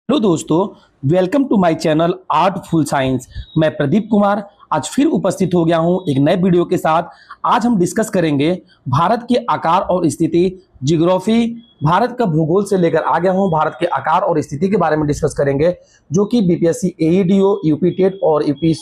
Hello दोस्तों, welcome to my channel artful science. मैं प्रदीप कुमार आज फिर उपस्थित हो गया हूं एक नए वीडियो के साथ। आज हम डिस्कस करेंगे भारत के आकार और स्थिति, जियोग्राफी, भारत का भूगोल से लेकर आ गया हूं भारत के आकार और स्थिति के बारे में डिस्कस करेंगे, जो कि बीपीएससी, एईडीओ, यूपी टेट और यूपी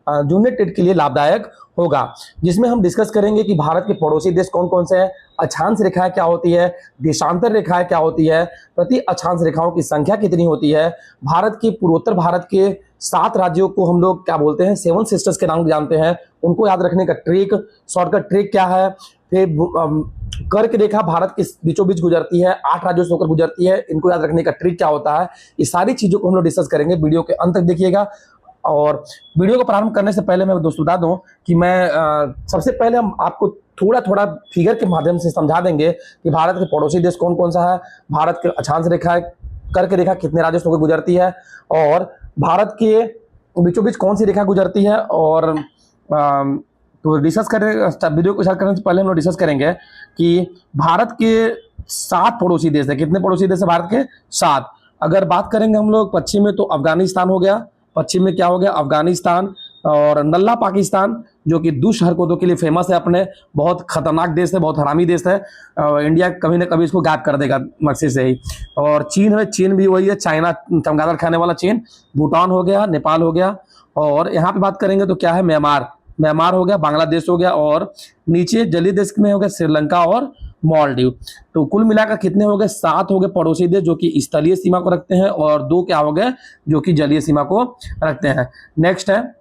जूनियर टेट के लिए लाभदायक होगा। जिसमें हम डिस्कस करेंगे कि भारत के पड़ोसी देश कौन कौन से हैं, अक्षांश रेखाएं क्या होती है, देशांतर रेखाएं क्या होती है, प्रति अक्षांश रेखाओं की संख्या कितनी होती है, भारत के पूर्वोत्तर भारत के 7 राज्यों को हम लोग क्या बोलते हैं, 7 सिस्टर्स के नाम जानते हैं, उनको याद रखने का ट्रिक, शॉर्टकट ट्रिक क्या है। फिर कर्क रेखा भारत के बीचों बीच गुजरती है, 8 राज्यों से होकर गुजरती है, इनको याद रखने का ट्रिक क्या होता है। ये सारी चीजों को हम लोग डिस्कस करेंगे, वीडियो के अंत तक देखिएगा। और वीडियो को प्रारंभ करने से पहले मैं दोस्तों बता दूं कि सबसे पहले हम आपको थोड़ा थोड़ा फिगर के माध्यम से समझा देंगे कि भारत के पड़ोसी देश कौन कौन सा है, भारत के अक्षांश रेखा, कर्क रेखा कितने राज्यों से होकर गुजरती है, और भारत के बीचों बीच कौन सी रेखा गुजरती है। और तो डिस्कस करें, वीडियो को स्टार्ट करने से पहले हम लोग डिस्कस करेंगे कि भारत के 7 पड़ोसी देश है। कितने पड़ोसी देश है भारत के? 7। अगर बात करेंगे हम लोग पश्चिम में, तो अफगानिस्तान हो गया। पश्चिम में क्या हो गया? अफगानिस्तान। और नल्ला पाकिस्तान, जो कि दुष्ट हरकतों के लिए फेमस है, अपने बहुत खतरनाक देश है, बहुत हरामी देश है। इंडिया कभी ना कभी इसको गायब कर देगा मकसद से ही। और चीन है, चीन भी वही है, चाइना, चमगादड़ खाने वाला चीन। भूटान हो गया, नेपाल हो गया। और यहाँ पे बात करेंगे तो क्या है? म्यांमार, म्यांमार हो गया, बांग्लादेश हो गया। और नीचे जलीय देश में हो गया श्रीलंका और मालदीव। तो कुल मिलाकर कितने हो गए? 7 हो गए पड़ोसी देश, जो कि स्थलीय सीमा को रखते हैं, और 2 क्या हो गए? जो कि जलीय सीमा को रखते हैं। नेक्स्ट है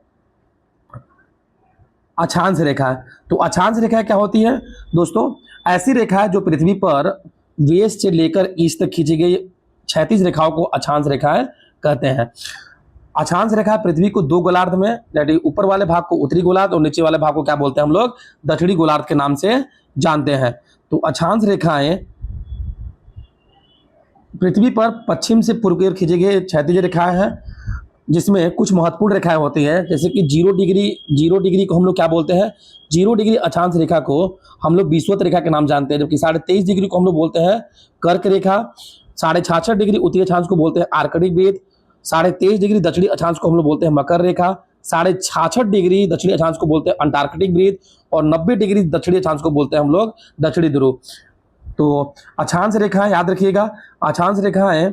अक्षांश रेखा। तो अक्षांश रेखा क्या होती है दोस्तों? ऐसी रेखा है जो पृथ्वी पर वेस्ट से लेकर ईस्ट तक खींची गई 36 रेखाओं को अक्षांश रेखाएं कहते हैं। अक्षांश रेखा पृथ्वी को 2 गोलार्ध में, ऊपर वाले भाग को उत्तरी गोलार्ध और नीचे वाले भाग को क्या बोलते हैं हम लोग? दक्षिणी गोलार्ध के नाम से जानते हैं। तो अक्षांश रेखाएं पृथ्वी पर पश्चिम से पूर्व की ओर खींची गई क्षैतिज रेखाएं हैं, जिसमें कुछ महत्वपूर्ण रेखाएं होती हैं, जैसे कि 0 डिग्री को हम लोग क्या बोलते हैं? 0 डिग्री अक्षांश रेखा को हम लोग विषुवत रेखा के नाम जानते हैं। जबकि 23.5 डिग्री को हम लोग बोलते हैं कर्क रेखा। 66.5 डिग्री उत्तरी अक्षांश को बोलते हैं आर्कटिक वृत्त। 23.5 डिग्री दक्षिणी अक्षांश को हम लोग बोलते हैं मकर रेखा। 66.5 डिग्री दक्षिणी अक्षांश को बोलते हैं अंटार्कटिक वृत्त। और 90 डिग्री दक्षिणी अक्षांश को बोलते हैं हम लोग दक्षिणी ध्रुव। तो अक्षांश रेखाएं याद रखिएगा। अक्षांश रेखाएं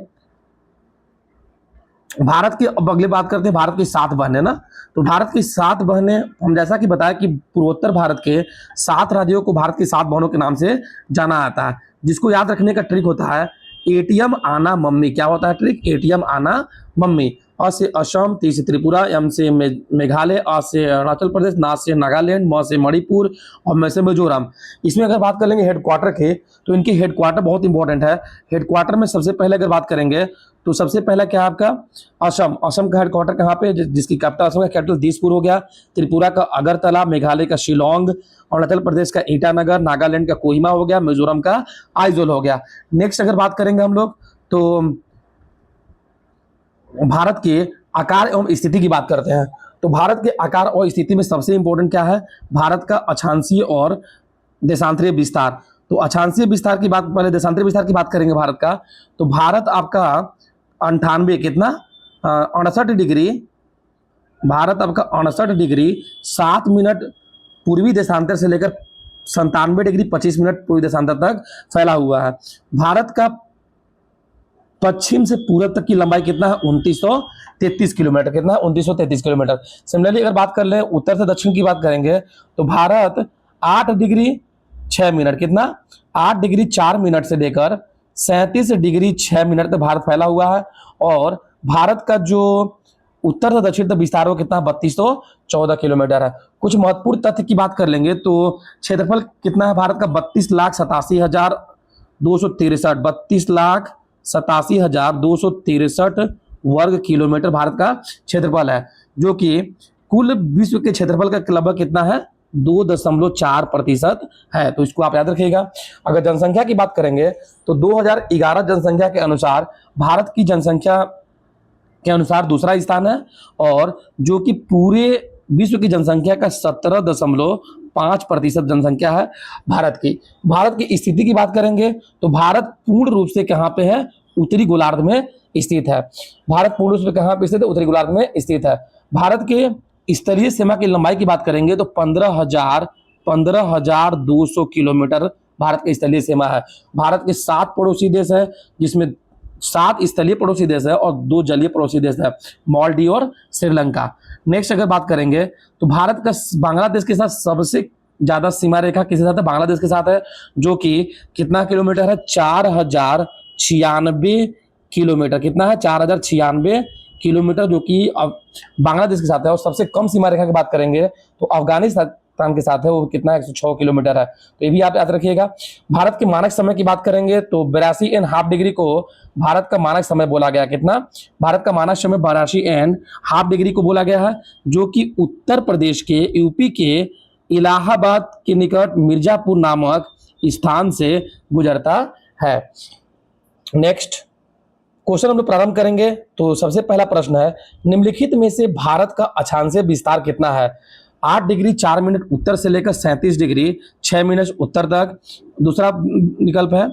भारत की, अब अगली बात करते हैं भारत की 7 बहनें ना। तो भारत की 7 बहनें, हम जैसा कि बताया कि पूर्वोत्तर भारत के 7 राज्यों को भारत की 7 बहनों के नाम से जाना जाता है, जिसको याद रखने का ट्रिक होता है एटीएम आना मम्मी। क्या होता है ट्रिक? एटीएम आना मम्मी। अ से असम, ती से त्रिपुरा, एम से मेघालय, आ से अरुणाचल प्रदेश, ना से नागालैंड, म से मणिपुर और मैं से मिजोरम। इसमें अगर बात कर लेंगे हेडक्वार्टर के, तो इनके हेडक्वार्टर बहुत इंपॉर्टेंट है। हेडक्वार्टर में सबसे पहले अगर बात करेंगे तो सबसे पहला क्या है आपका? असम। असम का हेडक्वार्टर कहाँ पे? जिसकी कैपिटल असम का कैपिटल दिसपुर हो गया। त्रिपुरा का अगरतला, मेघालय का शिलोंग, अरुणाचल प्रदेश का ईटानगर, नागालैंड का कोहिमा हो गया, मिजोरम का आइजोल हो गया। नेक्स्ट अगर बात करेंगे हम लोग तो भारत के आकार एवं स्थिति की बात करते हैं। तो भारत के आकार और स्थिति में सबसे इंपॉर्टेंट क्या है? भारत का अक्षांशीय और देशांतरीय विस्तार। तो अक्षांशीय विस्तार की बात, पहले देशांतरीय विस्तार की बात करेंगे भारत का। तो भारत आपका 98 कितना 68 डिग्री, भारत आपका 68 डिग्री 7 मिनट पूर्वी देशांतर से लेकर 97 डिग्री 25 मिनट पूर्वी देशांतर तक फैला हुआ है। भारत का पश्चिम से पूरब तक की लंबाई कितना है? 2933 किलोमीटर। कितना है? 2933 किलोमीटर। सिमिलरली अगर बात कर ले उत्तर से दक्षिण की बात करेंगे, तो भारत 8 डिग्री 6 मिनट, कितना 8 डिग्री 4 मिनट से लेकर 37 डिग्री 6 मिनट तक भारत फैला हुआ है। और भारत का जो उत्तर से दक्षिण तक विस्तार हो कितना? 3214 किलोमीटर है। कुछ महत्वपूर्ण तथ्य की बात कर लेंगे तो क्षेत्रफल कितना है भारत का? 32,87,263 32,87,263 वर्ग किलोमीटर भारत का क्षेत्रफल है, जो कि कुल विश्व के क्षेत्रफल का लगभग कितना है? 2.4% है। तो इसको आप याद रखिएगा। अगर जनसंख्या की बात करेंगे तो 2011 जनसंख्या के अनुसार भारत की जनसंख्या के अनुसार दूसरा स्थान है, और जो कि पूरे विश्व की जनसंख्या का 17.5% जनसंख्या है भारत की। भारत की स्थिति की बात करेंगे तो भारत पूर्ण रूप से कहाँ पे है? उत्तरी गोलार्ध में स्थित है। भारत पूर्ण रूप से कहाँ पे स्थित है? उत्तरी गोलार्ध में स्थित है। भारत के स्तरीय सीमा की लंबाई की बात करेंगे तो 15,200 किलोमीटर भारत की स्थलीय सीमा है। भारत के 7 पड़ोसी देश है, जिसमें 7 स्थलीय पड़ोसी देश है और 2 जलीय पड़ोसी देश है, मालदीव और श्रीलंका। नेक्स्ट अगर बात करेंगे तो भारत का बांग्लादेश के साथ सबसे ज्यादा सीमा रेखा किसके साथ है? बांग्लादेश के साथ है, जो कि कितना किलोमीटर है? 4096 किलोमीटर। कितना है? 4096 किलोमीटर, जो कि अब बांग्लादेश के साथ है। और सबसे कम सीमा रेखा की बात करेंगे तो अफगानिस्तान के साथ है, वो कितना है? 106 किलोमीटर है। तो ये भी आप याद रखिएगा। भारत के मानक समय की बात करेंगे तो 82.5 डिग्री को भारत का मानक समय बोला गया। कितना? भारत का मानक समय 82.5 डिग्री को बोला गया है, जो कि उत्तर प्रदेश के यूपी के इलाहाबाद के निकट मिर्जापुर नामक स्थान से गुजरता है। नेक्स्ट क्वेश्चन हम लोग प्रारंभ करेंगे तो सबसे पहला प्रश्न है, निम्नलिखित में से भारत का अक्षांशीय विस्तार कितना है? 8 डिग्री 4 मिनट उत्तर से लेकर 37 डिग्री 6 मिनट उत्तर तक। दूसरा विकल्प है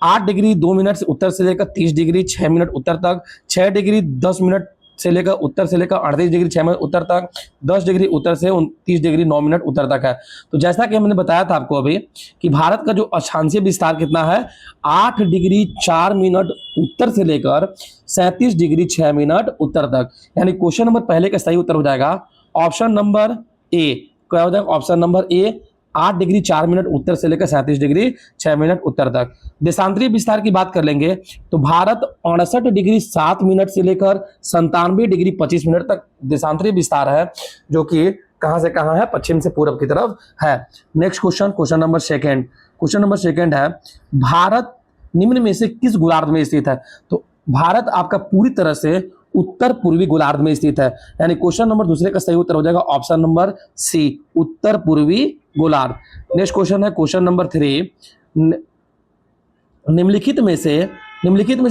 8 डिग्री 2 मिनट से उत्तर से लेकर 30 डिग्री 6 मिनट उत्तर तक। 6 डिग्री 10 मिनट से लेकर उत्तर से लेकर 38 डिग्री 6 मिनट उत्तर तक। 10 डिग्री उत्तर से 29 डिग्री 9 मिनट उत्तर तक है। तो जैसा कि हमने बताया था आपको अभी कि भारत का जो अक्षांशीय विस्तार कितना है? 8 डिग्री 4 मिनट उत्तर से लेकर 37 डिग्री 6 मिनट उत्तर तक। यानी क्वेश्चन नंबर पहले का सही उत्तर हो जाएगा ऑप्शन नंबर ए। क्या हो जाएगा? Option number A, 8 degree 4 minute उत्तर से लेकर 37 डिग्री 6 मिनट उत्तर तक। देशांतरीय विस्तार की बात कर लेंगे तो भारत 69 डिग्री 7 मिनट से लेकर 97 डिग्री 25 मिनट तक देशांतरीय विस्तार है, जो कि कहां से कहां है? पश्चिम से पूर्व की तरफ है। Next question, question number second. Question number second है, भारत निम्न में से किस गोलार्ध में स्थित है? तो भारत आपका पूरी तरह से उत्तर पूर्वी गोलार्ध में स्थित है। यानी क्वेश्चन नंबर दूसरे का सही उत्तर हो जाएगा ऑप्शन नंबर सी, उत्तर पूर्वी गोलार्ध। नेक्स्ट क्वेश्चन है क्वेश्चन नंबर 3, निम्नलिखित में से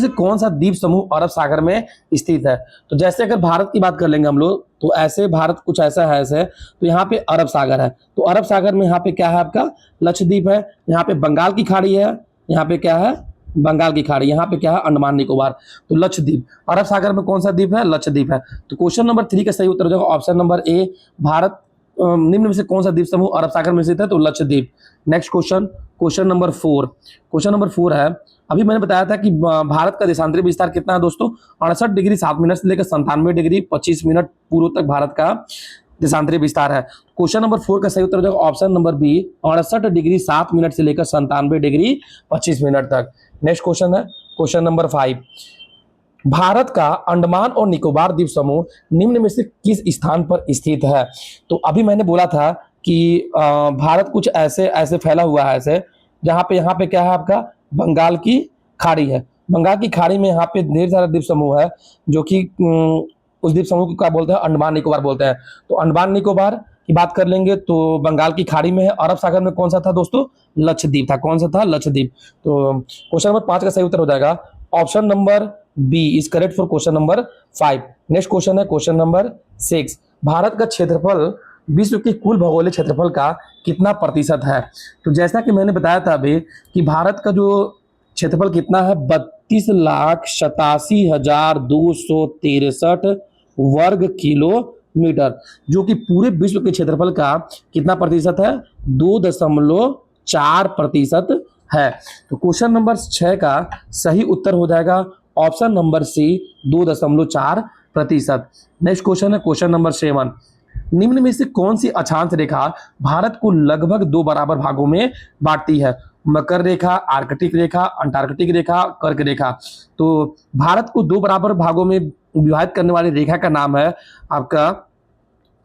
कौन सा द्वीप समूह अरब सागर में स्थित है? तो जैसे अगर भारत की बात कर लेंगे हम लोग तो ऐसे भारत कुछ ऐसा है ऐसे, तो यहाँ पे अरब सागर है। तो अरब सागर में यहाँ पे क्या है? आपका लक्षद्वीप है। यहाँ पे बंगाल की खाड़ी है। यहाँ पे क्या है? बंगाल की खाड़ी। यहाँ पे क्या है? अंडमान निकोबार। तो लक्षद्वीप, अरब सागर में कौन सा द्वीप है? लक्षद्वीप है। तो क्वेश्चन नंबर 3 का सही उत्तर हो जाएगा ऑप्शन नंबर ए, भारत निम्न में से कौन सा द्वीप समूह अरब सागर में स्थित है? तो Lakshadweep. Next question, question number 4। Question number 4 है, अभी मैंने बताया था कि भारत का देशांतरीय विस्तार कितना है दोस्तों? 68 डिग्री 7 मिनट से लेकर 97 डिग्री 25 मिनट पूर्व तक भारत का देशांतरीय विस्तार है। क्वेश्चन नंबर 4 का सही उत्तर हो जाएगा option number B, 68 degree 7 minute से लेकर 97 डिग्री 25 मिनट तक। नेक्स्ट क्वेश्चन है क्वेश्चन नंबर 5, भारत का अंडमान और निकोबार द्वीप समूह निम्न में से किस स्थान पर स्थित है? तो अभी मैंने बोला था कि भारत कुछ ऐसे ऐसे फैला हुआ है ऐसे, जहां पे यहाँ पे क्या है? आपका बंगाल की खाड़ी है। बंगाल की खाड़ी में यहाँ पे ढेर सारा द्वीप समूह है, जो कि उस द्वीप समूह को क्या बोलते हैं? अंडमान निकोबार बोलते हैं। तो अंडमान निकोबार की बात कर लेंगे तो बंगाल की खाड़ी में है। अरब सागर में कौन सा था दोस्तों? लक्षद्वीप था। कौन सा था? लक्षद्वीप। तो क्वेश्चन नंबर 5 का सही उत्तर हो जाएगा option number B is correct for question number 5। Next question है क्वेश्चन नंबर 6, भारत का क्षेत्रफल विश्व के कुल भौगोलिक क्षेत्रफल का कितना प्रतिशत है? तो जैसा कि मैंने बताया था अभी कि भारत का जो क्षेत्रफल कितना है? 32,87,263 वर्ग किलोमीटर, जो कि पूरे विश्व के क्षेत्रफल का कितना प्रतिशत है? 2.4% है। तो क्वेश्चन नंबर 6 का सही उत्तर हो जाएगा option number C, 2.4%। Next question है क्वेश्चन नंबर 7, निम्न में से कौन सी अक्षांश रेखा भारत को लगभग 2 बराबर भागों में बांटती है? मकर रेखा, आर्कटिक रेखा, अंटार्कटिक रेखा, कर्क रेखा। तो भारत को 2 बराबर भागों में विभाजित करने वाली रेखा का नाम है आपका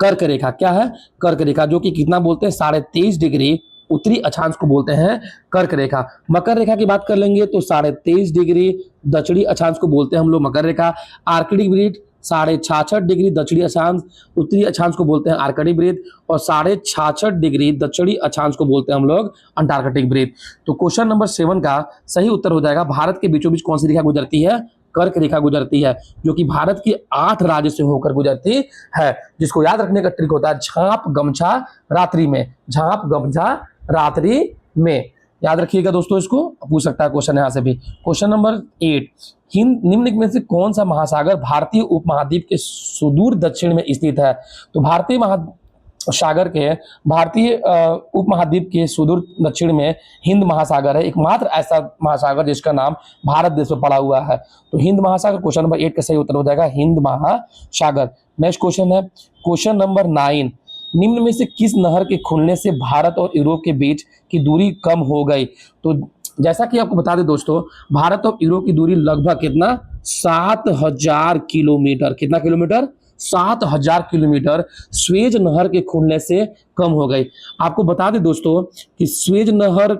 कर्क रेखा। क्या है? कर्क रेखा, जो कि कितना बोलते हैं? 23.5 डिग्री उत्तरी अक्षांश को बोलते हैं कर्क रेखा। मकर रेखा की बात कर लेंगे तो 23.5 डिग्री दक्षिणी अक्षांश को बोलते हैं हम लोग मकर रेखा। आर्कटिक वृत्त 66.5 डिग्री दक्षिणी अक्षांश उत्तरी अक्षांश को बोलते हैं आर्कटिक वृत्त, और 66.5 डिग्री दक्षिणी अक्षांश को बोलते हैं हम लोग अंटार्कटिक वृत्त। तो क्वेश्चन नंबर 7 का सही उत्तर हो जाएगा भारत के बीचों बीच कौन सी रेखा गुजरती है? कर्क रेखा गुजरती है, जो कि भारत की 8 राज्य से होकर गुजरती है। जिसको याद रखने का ट्रिक होता है झांप गमछा रात्रि में, झांप गमछा रात्रि में। याद रखिएगा दोस्तों, इसको पूछ सकता है क्वेश्चन यहाँ से भी। क्वेश्चन नंबर 8, हिंद निम्नलिखित में से कौन सा महासागर भारतीय उपमहाद्वीप के सुदूर दक्षिण में स्थित है? तो भारतीय महासागर के भारतीय उपमहाद्वीप के सुदूर दक्षिण में हिंद महासागर है, एकमात्र ऐसा महासागर जिसका नाम भारत देश में पड़ा हुआ है। तो हिंद महासागर, क्वेश्चन नंबर 8 का सही उत्तर हो जाएगा हिंद महासागर। नेक्स्ट क्वेश्चन है क्वेश्चन नंबर 9, निम्न में से किस नहर के खुलने से भारत और यूरोप के बीच की दूरी कम हो गई? तो जैसा कि आपको बता दें दोस्तों, भारत और यूरोप की दूरी लगभग कितना 7000 किलोमीटर, कितना किलोमीटर 7000 किलोमीटर स्वेज नहर के खुलने से कम हो गई। आपको बता दें दोस्तों कि स्वेज नहर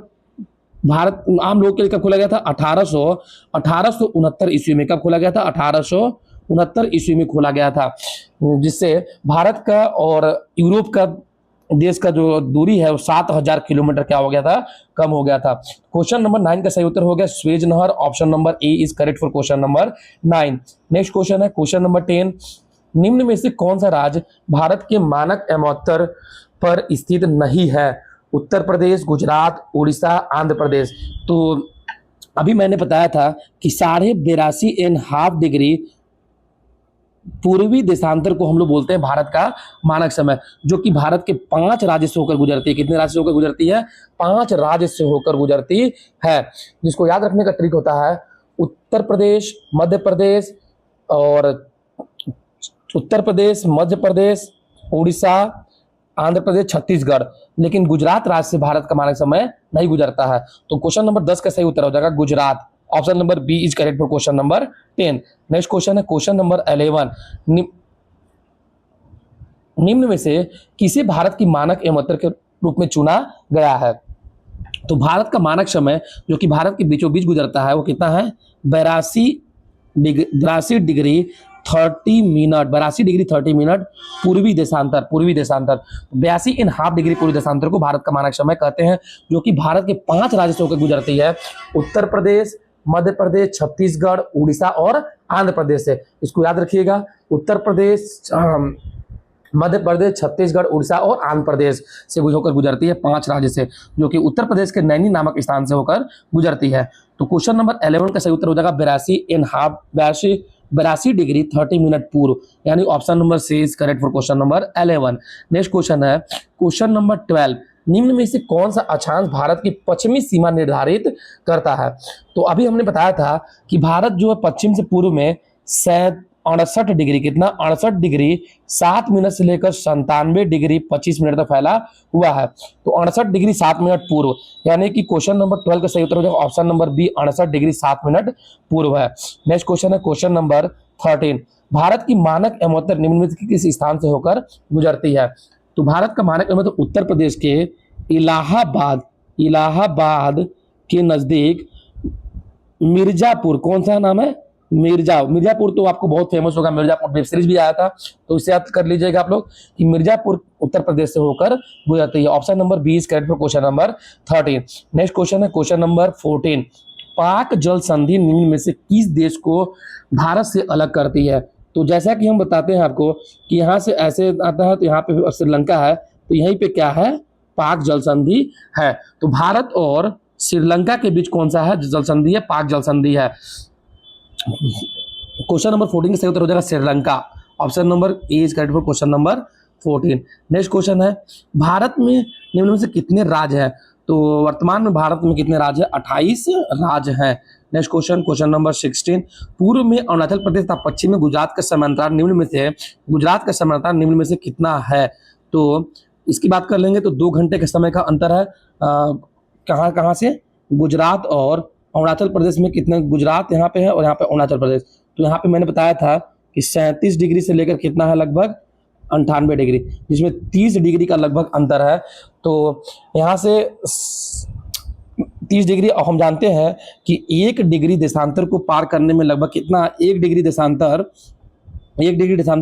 भारत आम लोग के लिए कब खोला गया था? 1869 ईस्वी में। कब खोला गया था? 1869 ईस्वी में खोला गया था, जिससे भारत का और यूरोप का देश का जो दूरी है वो 7000 किलोमीटर क्या हो गया था? कम हो गया था। क्वेश्चन नंबर 9 का सही उत्तर हो गया स्वेज नहर। Option number A is correct for question number 9। Next question है क्वेश्चन नंबर 10, निम्न में से कौन सा राज्य भारत के मानक एमोत्तर पर स्थित नहीं है? उत्तर प्रदेश, गुजरात, उड़ीसा, आंध्र प्रदेश। तो अभी मैंने बताया था कि 82.5 डिग्री पूर्वी देशांतर को हम लोग बोलते हैं भारत का मानक समय, जो कि भारत के 5 राज्य से होकर गुजरती है। कितने राज्य से होकर गुजरती है? 5 राज्य से होकर गुजरती है, जिसको याद रखने का ट्रिक होता है उत्तर प्रदेश, मध्य प्रदेश और उत्तर प्रदेश, मध्य प्रदेश, उड़ीसा, आंध्र प्रदेश, छत्तीसगढ़। लेकिन गुजरात राज्य से भारत का मानक समय नहीं गुजरता है। तो क्वेश्चन नंबर 10 का सही उत्तर हो जाएगा Gujarat. Option number B is correct for question number 10। Next question है क्वेश्चन नंबर 11, निम्न में से किसे भारत की मानक एमोत्तर के रूप में चुना गया है? तो भारत का मानक समय जो कि भारत के बीचों बीच गुजरता है वो कितना है? 82 डिग्री 30 मिनट पूर्वी देशांतर। 82.5 डिग्री पूर्वी देशांतर को भारत का मानक समय कहते हैं, जो कि भारत के 5 राज्य से होकर गुजरती है, उत्तर प्रदेश, मध्य प्रदेश, छत्तीसगढ़, उड़ीसा और आंध्र प्रदेश से। इसको याद रखिएगा, उत्तर प्रदेश, मध्य प्रदेश, छत्तीसगढ़, उड़ीसा और आंध्र प्रदेश से होकर गुजरती है, 5 राज्य से, जो कि उत्तर प्रदेश के नैनी नामक स्थान से होकर गुजरती है। तो क्वेश्चन नंबर 11 का सही उत्तर हो जाएगा 82 डिग्री 30 मिनट पूर्व, यानी option number C is correct for question number 11। Next question है क्वेश्चन नंबर 12, निम्न में से कौन सा अक्षांश भारत की पश्चिमी सीमा निर्धारित करता है? तो अभी हमने बताया था कि भारत जो है पश्चिम से पूर्व में 68 डिग्री, कितना 68 डिग्री 7 मिनट से लेकर 97 डिग्री 25 मिनट तक फैला हुआ है। तो 68 डिग्री 7 मिनट पूर्व, यानी कि क्वेश्चन नंबर 12 का सही उत्तर हो जाएगा option number B 68 degree 7 minute पूर्व है। नेक्स्ट क्वेश्चन है क्वेश्चन नंबर 13, भारत की मानक एमोत्तर निम्न में से किस स्थान से होकर गुजरती है? तो भारत का मानक एमोत्तर उत्तर प्रदेश के इलाहाबाद के नजदीक मिर्जापुर, कौन सा नाम है? मिर्जापुर तो आपको बहुत फेमस होगा, मिर्जापुर वेब सीरीज भी आया था, तो इसे याद कर लीजिएगा आप लोग कि मिर्जापुर उत्तर प्रदेश से होकर गुजरती है। Option number B is correct for question number 13। Next question है क्वेश्चन नंबर 14, पाक जल संधि निम्न में से किस देश को भारत से अलग करती है? तो जैसा कि हम बताते हैं आपको कि यहाँ से ऐसे आता है, तो यहाँ पे श्रीलंका है, तो यहीं पे क्या है? पाक जल संधि है। तो भारत और श्रीलंका के बीच कौन सा है जल संधि है? पाक जल संधि है। क्वेश्चन नंबर 14 का सही उत्तर हो जाएगा Sri Lanka. Option number A is correct for question number 14। Next question है भारत में निम्न में से कितने राज्य हैं? तो वर्तमान में भारत में कितने राज्य हैं? 28 राज्य हैं। नेक्स्ट क्वेश्चन नंबर 16, पूर्व में अरुणाचल प्रदेश तथा पश्चिम में गुजरात का समांतर निम्न में से कितना है? तो इसकी बात कर लेंगे तो 2 घंटे के समय का अंतर है। कहाँ से? गुजरात और अरुणाचल प्रदेश में कितना? गुजरात यहाँ पे है और यहाँ पे अरुणाचल प्रदेश। तो यहाँ पे मैंने बताया था कि 37 डिग्री से लेकर कितना है? लगभग 98 डिग्री, जिसमें 30 डिग्री का लगभग अंतर है। तो यहाँ से 30 डिग्री, और हम जानते हैं कि 1 डिग्री देशांतर को पार करने में लगभग कितना? 1 डिग्री देशांतर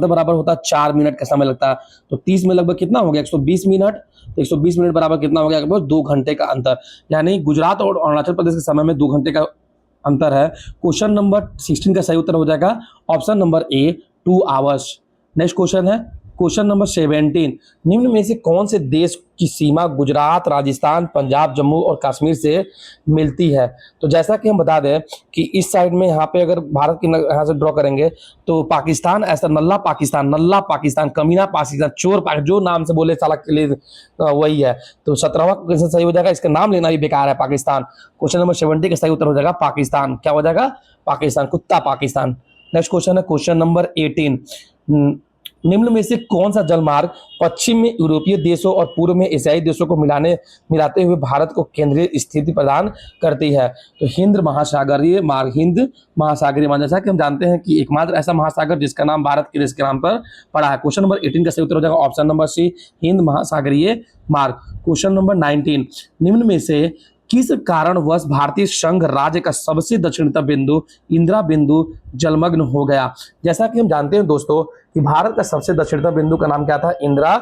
बराबर होता है 4 मिनट का समय लगता है। तो 30 में लगभग कितना हो गया? 120 मिनट। तो 120 मिनट बराबर कितना हो गया? लगभग 2 घंटे का अंतर, यानी गुजरात और अरुणाचल प्रदेश के समय में 2 घंटे का अंतर है। क्वेश्चन नंबर 16 का सही उत्तर हो जाएगा ऑप्शन नंबर ए 2 आवर्स। नेक्स्ट क्वेश्चन है क्वेश्चन नंबर 17, निम्न में से कौन से देश की सीमा गुजरात, राजस्थान, पंजाब, जम्मू और कश्मीर से मिलती है? तो जैसा कि हम बता दें कि इस साइड में यहाँ पे अगर भारत की यहाँ से ड्रॉ करेंगे तो पाकिस्तान, ऐसा नल्ला पाकिस्तान, कमीना पाकिस्तान, चोर पाकिस्तान, जो नाम से बोले साला के लिए वही है। तो 17वां क्वेश्चन सही हो जाएगा, इसका नाम लेना भी बेकार है, पाकिस्तान। क्वेश्चन नंबर 70 का सही उत्तर हो जाएगा पाकिस्तान। क्या हो जाएगा? पाकिस्तान, कुत्ता पाकिस्तान। नेक्स्ट क्वेश्चन है क्वेश्चन नंबर 18, निम्न में से कौन सा जलमार्ग पश्चिम में यूरोपीय देशों और पूर्व में एशियाई देशों को मिलाते हुए भारत को केंद्रीय स्थिति प्रदान करती है? तो हिंद महासागरीय मार्ग, हिंद महासागरीय मार्ग, जैसा कि हम जानते हैं कि एकमात्र ऐसा महासागर जिसका नाम भारत के देश के नाम पर पड़ा है। क्वेश्चन नंबर 18 का सही उत्तर हो जाएगा ऑप्शन नंबर सी, हिंद महासागरीय मार्ग। क्वेश्चन नंबर 19, निम्न में से किस कारणवश भारतीय संघ राज्य का सबसे दक्षिणतम बिंदु इंदिरा बिंदु जलमग्न हो गया? जैसा कि हम जानते हैं दोस्तों कि भारत का सबसे दक्षिणतम बिंदु का नाम क्या था? इंदिरा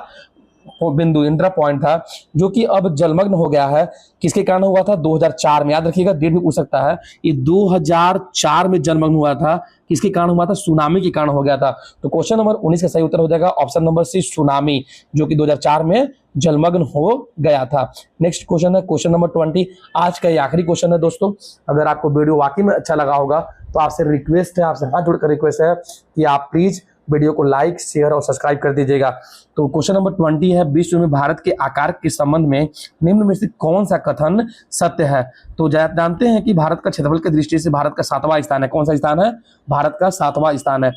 बिंदु, इंदिरा पॉइंट था, जो कि अब जलमग्न हो गया है। किसके कारण हुआ था? 2004 में। याद रखिएगा, डेट भी पूछ सकता है। ये 2004 में जलमग्न हुआ था। किसके कारण हुआ था? सुनामी के कारण हो गया था। तो क्वेश्चन नंबर 19 का सही उत्तर हो जाएगा ऑप्शन नंबर सी, सुनामी, जो कि 2004 में जलमग्न हो गया था। नेक्स्ट क्वेश्चन है क्वेश्चन नंबर 20, आज का ये आखिरी क्वेश्चन है दोस्तों। अगर आपको वीडियो वाकई में अच्छा लगा होगा तो आपसे रिक्वेस्ट है, आपसे हाथ जोड़कर रिक्वेस्ट है कि आप प्लीज वीडियो को लाइक, शेयर और सब्सक्राइब कर दीजिएगा। तो क्वेश्चन नंबर 20 है, विश्व में भारत के आकार के संबंध में निम्न में से कौन सा कथन सत्य है? तो जानते हैं कि भारत का क्षेत्रफल की दृष्टि से भारत का 7वां स्थान है। कौन सा स्थान है? भारत का 7वां स्थान है।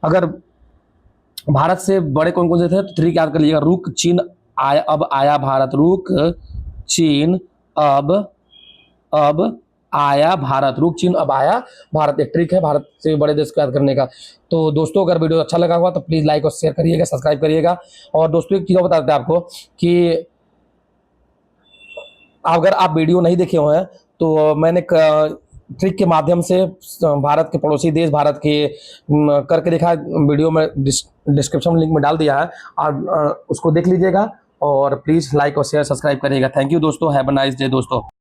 अगर भारत से बड़े कौन कौन से थे तो ट्रिक याद कर लीजिएगा, रुक चीन आया, अब आया भारत, रुक चीन अब आया भारत, रुक चीन अब आया भारत। एक ट्रिक है भारत से बड़े देश को याद करने का। तो दोस्तों अगर वीडियो अच्छा लगा हुआ तो प्लीज लाइक और शेयर करिएगा, सब्सक्राइब करिएगा। और दोस्तों एक चीज बताते हैं आपको कि अगर आप वीडियो नहीं देखे हुए हैं तो मैंने ट्रिक के माध्यम से भारत के पड़ोसी देश भारत के करके देखा, वीडियो में डिस्क्रिप्शन लिंक में डाल दिया है, और उसको देख लीजिएगा। और प्लीज लाइक और शेयर सब्सक्राइब करिएगा। थैंक यू दोस्तों, हैव अ नाइस डे दोस्तों।